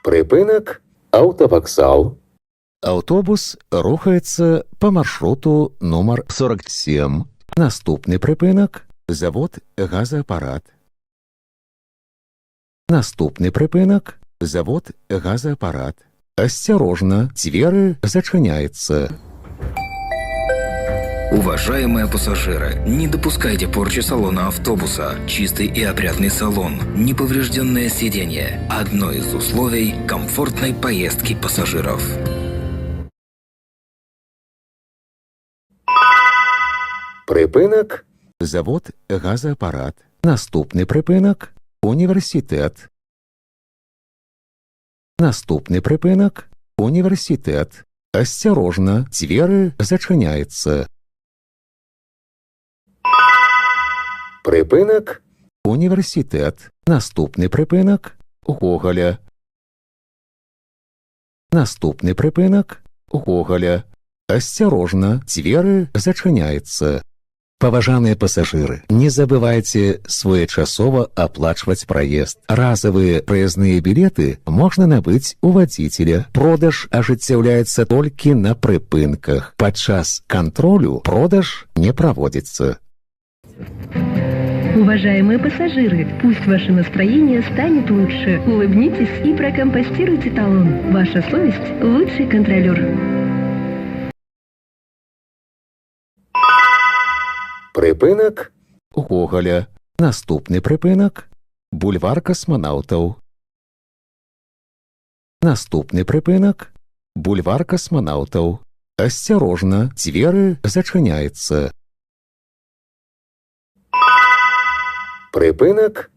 Припинок автовокзал. Автобус рухається по маршруту номер 47. Наступний припинок – завод «Газоапарат». Наступний припинок – завод «Газоапарат». Осторожно, двери зачиняются. Уважаемые пассажиры, не допускайте порчи салона автобуса. Чистый и опрятный салон, неповрежденное сиденье – одно из условий комфортной поездки пассажиров. Припинок Завод «Газоапарат». Наступний припинок – університет. Наступний припинок – університет. Осторожно, двери зачиняются. припинок Університет. Наступний припинок – Гоголя. Наступний припинок – Гоголя. Осторожно, двери зачиняются. Паважаныя пассажиры, не забывайте своечасова оплачивать проезд. Разовые проездные билеты можно набыть у водителя. Продаж ажыццяўляецца толькі на прыпынках. Падчас контролю продаж не проводится. Уважаемые пассажиры, пусть ваше настроение станет лучше. Улыбнитесь и прокомпостируйте талон. Ваша совесть – лучший контролер. Припинок Гоголя. Наступний припинок – бульвар космонавтаў. Наступний припинок – бульвар космонавтаў. Осторожно, двери зачиняются. припинок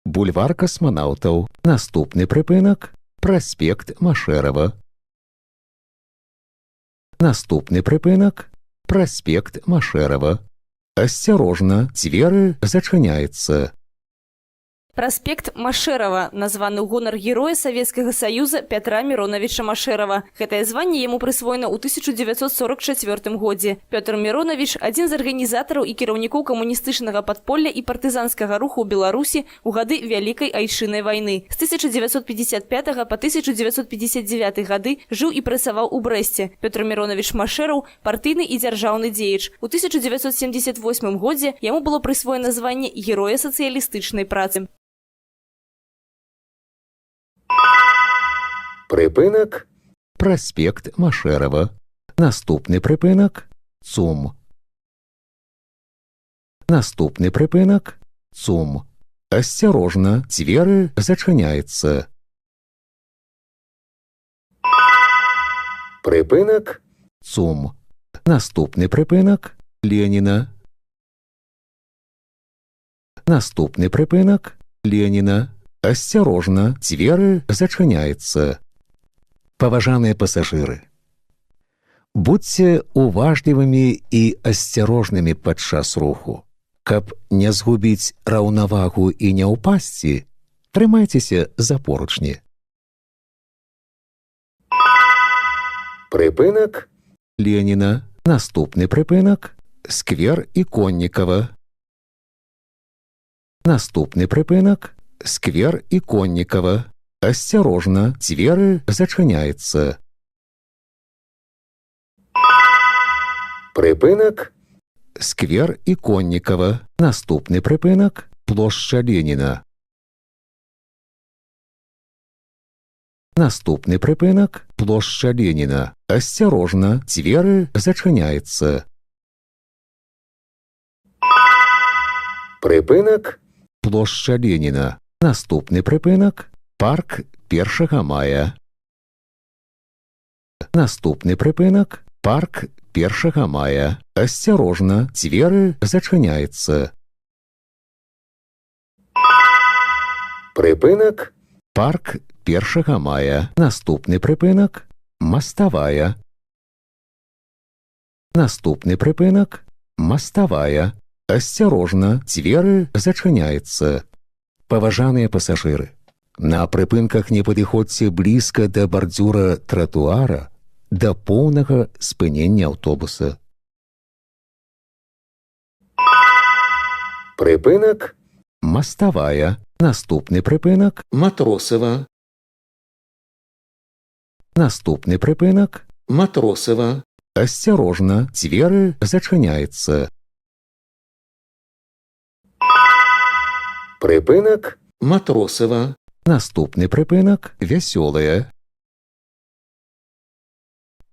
Бульвар космонавтаў. Наступний припинок – проспект Машерова. Наступний припинок – проспект Машерова. Осторожно, двери зачиняются. Праспект Машерова, названы ў гонар героя Савецкага Саюза Пятра Мироновича Машерова. Гэтае званне яму прысвоена ў 1944 годзе. Пётр Миронович – адзін з арганізатараў і кіраўнікоў камуністычнага падполля і партызанскага руху ў Беларусі ў гады Вялікай Айчыннай вайны. З 1955 па 1959 гады жыў і працаваў у Брэсце. Пётр Миронович Машераў – партыйны і дзяржаўны дзеяч. У 1978 годзе яму было прысвоена званне Героя сацыялістычнай працы. Припинок Проспект Машерова. Наступний припинок – ЦУМ. Наступний припинок – ЦУМ. Осторожно, двери зачиняются. припинок ЦУМ. Наступний припинок – Леніна. Наступний припинок – Леніна. Осторожно, двери зачиняются. Паважаныя пассажиры, будьте уважлівымі і асцярожнымі падчас руху. Каб не згубіць раўнавагу і не ўпасці, трымайцеся за поручні. Припинок Леніна. Наступны прыпынак – сквер Іконнікава. Наступны прыпынак – сквер Іконнікава. Осторожно, двери зачиняются. Припинок Сквер Іконнікава. Наступний припинок – площа Леніна. Наступний припинок – площа Леніна. Осторожно, двери зачиняются. Припинок Площа Леніна. Наступний припинок – парк 1 мая. Наступний припинок – парк 1 мая. Осторожно, двери зачиняются. Припинок Парк 1 мая. Наступний припинок – мостовая. Наступний припинок – мостовая. Осторожно, двери зачиняются. Паважаныя пассажиры, на прыпынках не падыходзьце блізка да бардзюра тратуара да поўнага спынення аўтобуса. Припинок Мостовая. Наступны прыпынак – Матросава. Наступны прыпынак. Матросова. Асцярожна, дзверы зачыняецца. Припинок. Матросова. Наступны прыпынак. Вясёлая.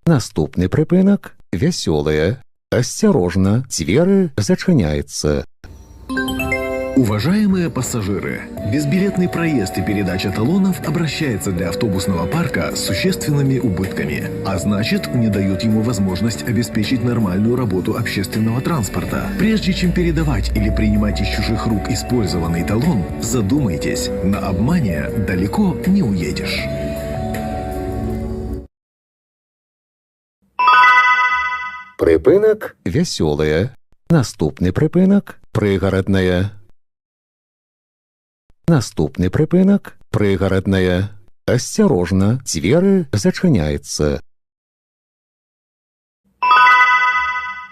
Наступны прыпынак. Вясёлая. Асцярожна, дзверы зачыняецца. Уважаемые пассажиры, безбилетный проезд и передача талонов обращается для автобусного парка с существенными убытками, а значит, не дает ему возможность обеспечить нормальную работу общественного транспорта. Прежде чем передавать или принимать из чужих рук использованный талон, задумайтесь, на обмане далеко не уедешь. Припинок. Вясёлая. Наступны прыпынак. Прыгарадная. Наступны прыпынак. Прыгарадная. Асцярожна, дзверы зачыняецца.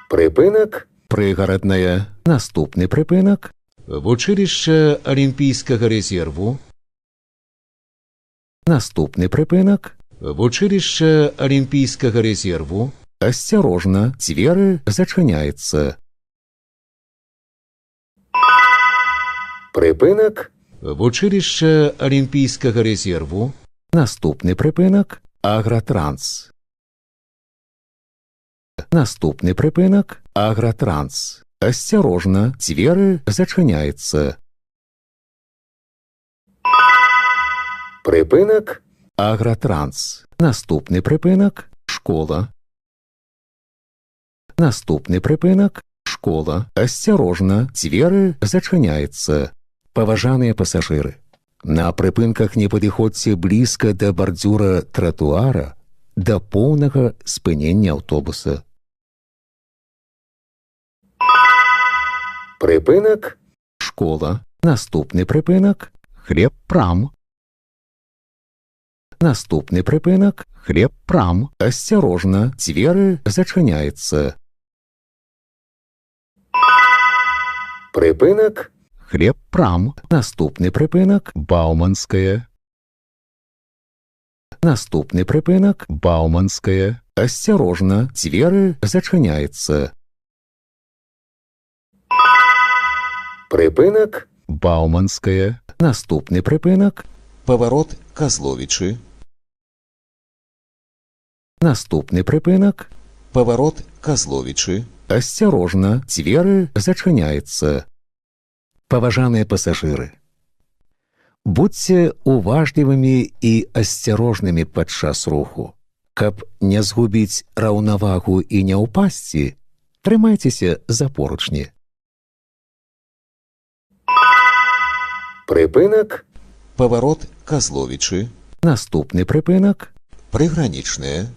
Припинок. Прыгарадная. Наступны прыпынак. Вучилище Олимпийского резерву. Наступны прыпынак. Вучилище Олимпийского резерву. Асцярожна, дзверы зачыняецца. Припинок. Вучилище Олимпийского резерву. Наступны прыпынак. Агратранс. Наступны прыпынак. Агратранс. Асцярожна, дзверы зачыняецца. Припинок. Агратранс. Наступны прыпынак. Школа. Наступны прыпынак. Школа. Асцярожна, дзверы зачыняецца. Паважаныя пасажыры, на прыпынках не падыходзьце блізка да бардзюра тратуара да поўнага спынення аўтобуса. Припинок. Школа. Наступны прыпынак. Хлеб-прам. Наступны прыпынак. Хлеб-прам. Асцярожна, дзверы зачыняецца. Припинок. Хлеб-прам. Наступны прыпынак. Бауманская. Наступны прыпынак. Бауманская. Асцярожна, дзверы зачыняецца. Припинок. Бауманская. Наступны прыпынак. Поворот Козловичи. Наступны прыпынак. Поворот Козловичи. Асцярожна, дзверы зачыняецца. Паважаныя пасажыры, будзьце уважлівымі і асцярожнымі падчас руху. Каб не згубіць раўнавагу і не ўпасці, трымайцеся за поручні. Припинок. Поворот Козловичи. Наступны прыпынак. Приграничная.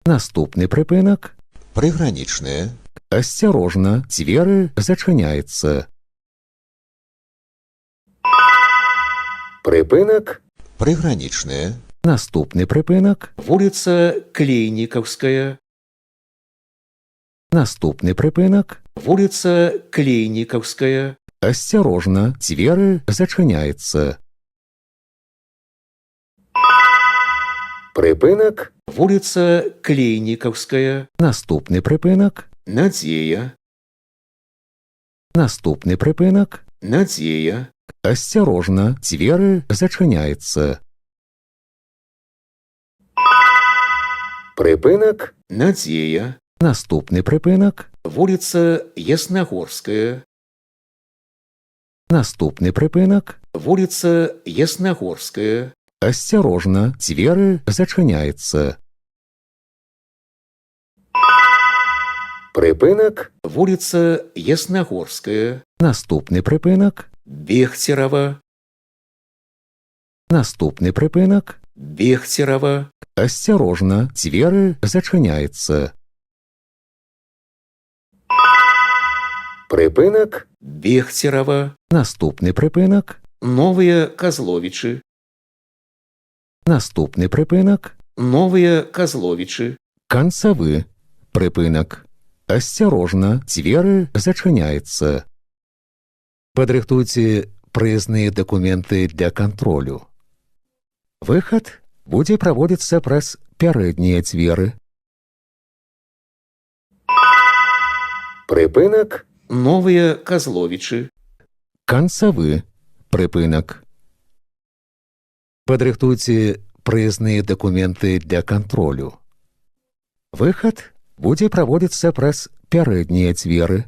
Наступны прыпынак. Приграничная. Асцярожна, дзверы зачыняецца. Припинок. Приграничная. Наступны прыпынак. Улица Клейниковская. Наступны прыпынак. Улица Клейниковская. Асцярожна, дзверы зачыняецца. Припинок. Улица Клейниковская. Наступны прыпынак. Надея. Наступны прыпынак. Надея. Асцярожна, дзверы зачыняецца. Припинок. Надея. Наступны прыпынак. Улица Ясногорская. Наступны прыпынак. Улица Ясногорская. Асцярожна, дзверы зачыняецца. Припинок. Улица Ясногорская. Наступны прыпынак. Бехтерова. Наступны прыпынак. Бехтерова. Асцярожна, дзверы зачыняецца. Припинок. Бехтерова. Наступны прыпынак. Новые Козловичи. Наступны прыпынак. Новые Козловичи. Канцавы прыпынак. Асцярожна, дзверы зачыняецца. Падрыхтуйце прыезныя дакументы для кантролю. Выхад будзе праводзіцца праз пярэднія дзверы. Припинок. Новыя Казловічы. Канцавы прыпынак. Падрыхтуйце прыезныя дакументы для кантролю. Выхад будзе праводзіцца праз пярэднія дзверы.